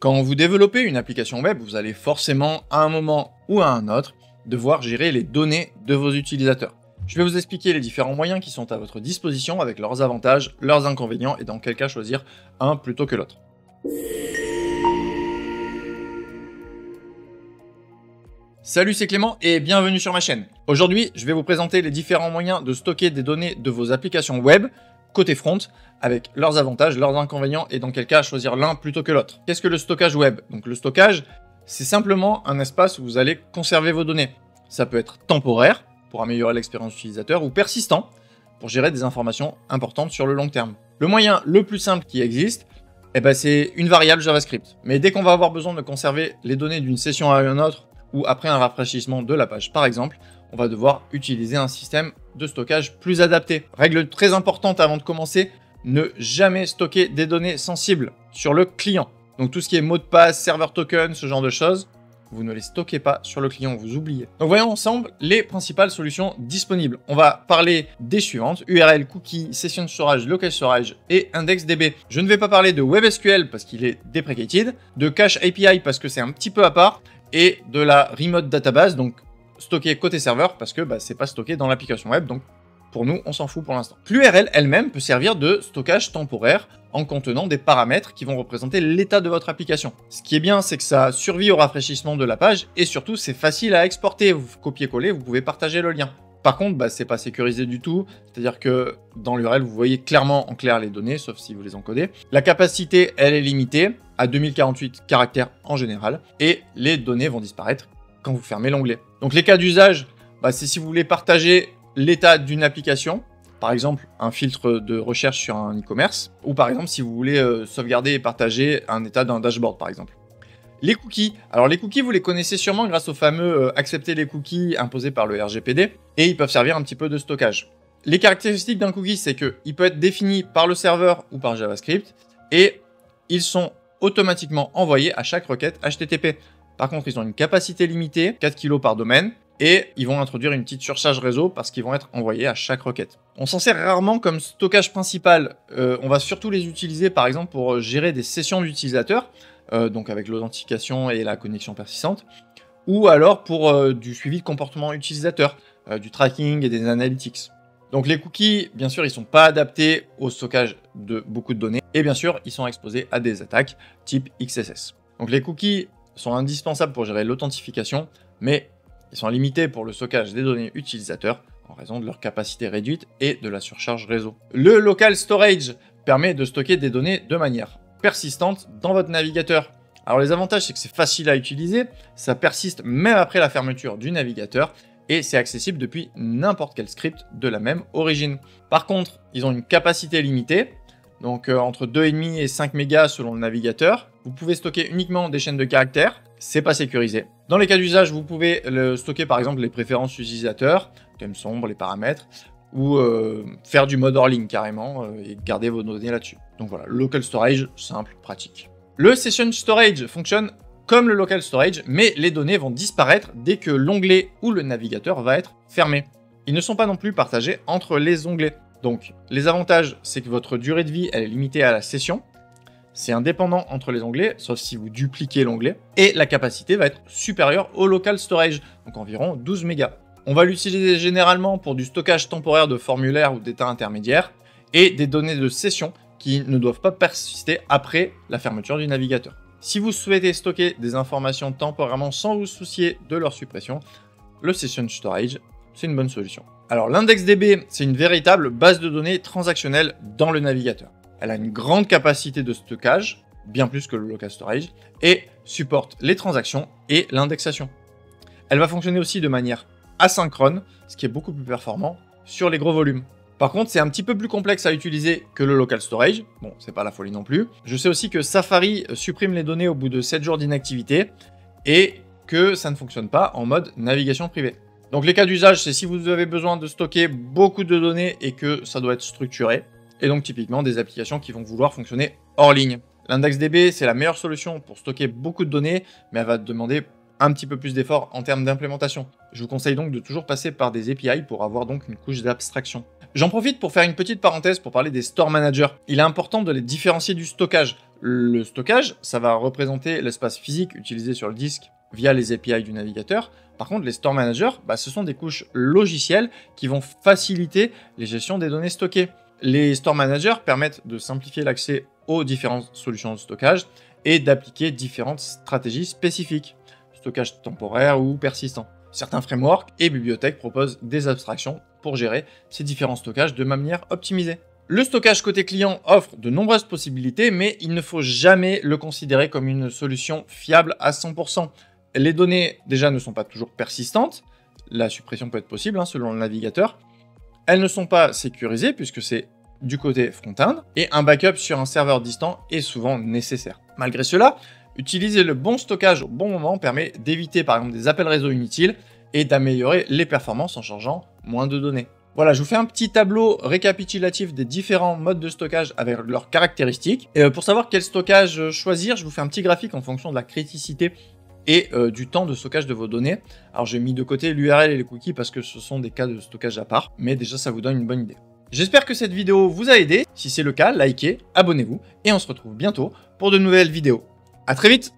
Quand vous développez une application web, vous allez forcément, à un moment ou à un autre, devoir gérer les données de vos utilisateurs. Je vais vous expliquer les différents moyens qui sont à votre disposition avec leurs avantages, leurs inconvénients et dans quel cas choisir un plutôt que l'autre. Salut, c'est Clément et bienvenue sur ma chaîne. Aujourd'hui, je vais vous présenter les différents moyens de stocker des données de vos applications web côté front, avec leurs avantages, leurs inconvénients et dans quel cas choisir l'un plutôt que l'autre. Qu'est-ce que le stockage web? Donc le stockage, c'est simplement un espace où vous allez conserver vos données. Ça peut être temporaire, pour améliorer l'expérience utilisateur, ou persistant, pour gérer des informations importantes sur le long terme. Le moyen le plus simple qui existe, c'est une variable JavaScript. Mais dès qu'on va avoir besoin de conserver les données d'une session à une autre, ou après un rafraîchissement de la page par exemple, on va devoir utiliser un système de stockage plus adapté. Règle très importante avant de commencer, ne jamais stocker des données sensibles sur le client. Donc tout ce qui est mot de passe, serveur token, ce genre de choses, vous ne les stockez pas sur le client, vous oubliez. Donc voyons ensemble les principales solutions disponibles. On va parler des suivantes: URL, cookie, session storage, local storage et IndexedDB. Je ne vais pas parler de WebSQL parce qu'il est deprecated, de Cache API parce que c'est un petit peu à part, et de la remote database, donc stocké côté serveur parce que c'est pas stocké dans l'application web, donc pour nous on s'en fout pour l'instant. L'URL elle-même peut servir de stockage temporaire en contenant des paramètres qui vont représenter l'état de votre application. Ce qui est bien, c'est que ça survit au rafraîchissement de la page et surtout c'est facile à exporter. Vous copiez-coller, vous pouvez partager le lien. Par contre, c'est pas sécurisé du tout, c'est-à-dire que dans l'URL, vous voyez clairement en clair les données, sauf si vous les encodez. La capacité, elle est limitée à 2048 caractères en général, et les données vont disparaître quand vous fermez l'onglet. Donc les cas d'usage, c'est si vous voulez partager l'état d'une application, par exemple un filtre de recherche sur un e-commerce, ou par exemple si vous voulez sauvegarder et partager un état d'un dashboard par exemple. Les cookies. Alors les cookies, vous les connaissez sûrement grâce au fameux accepter les cookies imposés par le RGPD, et ils peuvent servir un petit peu de stockage. Les caractéristiques d'un cookie, c'est qu'il peut être défini par le serveur ou par JavaScript, et ils sont automatiquement envoyés à chaque requête HTTP. Par contre, ils ont une capacité limitée, 4 kg par domaine, et ils vont introduire une petite surcharge réseau parce qu'ils vont être envoyés à chaque requête. On s'en sert rarement comme stockage principal. On va surtout les utiliser par exemple pour gérer des sessions d'utilisateurs, donc avec l'authentification et la connexion persistante, ou alors pour du suivi de comportement utilisateur, du tracking et des analytics. Donc les cookies, bien sûr, ils ne sont pas adaptés au stockage de beaucoup de données, et bien sûr, ils sont exposés à des attaques type XSS. Donc les cookies sont indispensables pour gérer l'authentification, mais ils sont limités pour le stockage des données utilisateurs en raison de leur capacité réduite et de la surcharge réseau. Le local storage permet de stocker des données de manière persistante dans votre navigateur. Alors les avantages, c'est que c'est facile à utiliser, ça persiste même après la fermeture du navigateur et c'est accessible depuis n'importe quel script de la même origine. Par contre, ils ont une capacité limitée, donc entre 2,5 et 5 mégas selon le navigateur. Vous pouvez stocker uniquement des chaînes de caractères, c'est pas sécurisé. Dans les cas d'usage, vous pouvez stocker par exemple les préférences utilisateurs, thème sombre, les paramètres, ou faire du mode hors ligne carrément et garder vos données là-dessus. Donc voilà, local storage, simple, pratique. Le session storage fonctionne comme le local storage, mais les données vont disparaître dès que l'onglet ou le navigateur va être fermé. Ils ne sont pas non plus partagés entre les onglets. Donc les avantages, c'est que votre durée de vie, elle est limitée à la session. C'est indépendant entre les onglets, sauf si vous dupliquez l'onglet. Et la capacité va être supérieure au local storage, donc environ 12 mégas. On va l'utiliser généralement pour du stockage temporaire de formulaires ou d'états intermédiaires et des données de session qui ne doivent pas persister après la fermeture du navigateur. Si vous souhaitez stocker des informations temporairement sans vous soucier de leur suppression, le Session Storage, c'est une bonne solution. Alors l'IndexedDB, c'est une véritable base de données transactionnelle dans le navigateur. Elle a une grande capacité de stockage, bien plus que le local storage, et supporte les transactions et l'indexation. Elle va fonctionner aussi de manière asynchrone, ce qui est beaucoup plus performant sur les gros volumes. Par contre, c'est un petit peu plus complexe à utiliser que le local storage. Bon, c'est pas la folie non plus. Je sais aussi que Safari supprime les données au bout de 7 jours d'inactivité et que ça ne fonctionne pas en mode navigation privée. Donc les cas d'usage, c'est si vous avez besoin de stocker beaucoup de données et que ça doit être structuré. Et donc typiquement des applications qui vont vouloir fonctionner hors ligne. L'IndexedDB, c'est la meilleure solution pour stocker beaucoup de données, mais elle va demander un petit peu plus d'efforts en termes d'implémentation. Je vous conseille donc de toujours passer par des API pour avoir donc une couche d'abstraction. J'en profite pour faire une petite parenthèse pour parler des store managers. Il est important de les différencier du stockage. Le stockage, ça va représenter l'espace physique utilisé sur le disque via les API du navigateur. Par contre, les store managers, ce sont des couches logicielles qui vont faciliter les gestions des données stockées. Les store managers permettent de simplifier l'accès aux différentes solutions de stockage et d'appliquer différentes stratégies spécifiques, stockage temporaire ou persistant. Certains frameworks et bibliothèques proposent des abstractions pour gérer ces différents stockages de manière optimisée. Le stockage côté client offre de nombreuses possibilités, mais il ne faut jamais le considérer comme une solution fiable à 100%. Les données, déjà, ne sont pas toujours persistantes. La suppression peut être possible selon le navigateur. Elles ne sont pas sécurisées puisque c'est du côté front-end. Et un backup sur un serveur distant est souvent nécessaire. Malgré cela, utiliser le bon stockage au bon moment permet d'éviter par exemple des appels réseau inutiles et d'améliorer les performances en chargeant moins de données. Voilà, je vous fais un petit tableau récapitulatif des différents modes de stockage avec leurs caractéristiques. Et pour savoir quel stockage choisir, je vous fais un petit graphique en fonction de la criticité et du temps de stockage de vos données. Alors j'ai mis de côté l'URL et les cookies parce que ce sont des cas de stockage à part, mais déjà ça vous donne une bonne idée. J'espère que cette vidéo vous a aidé. Si c'est le cas, likez, abonnez-vous et on se retrouve bientôt pour de nouvelles vidéos. À très vite!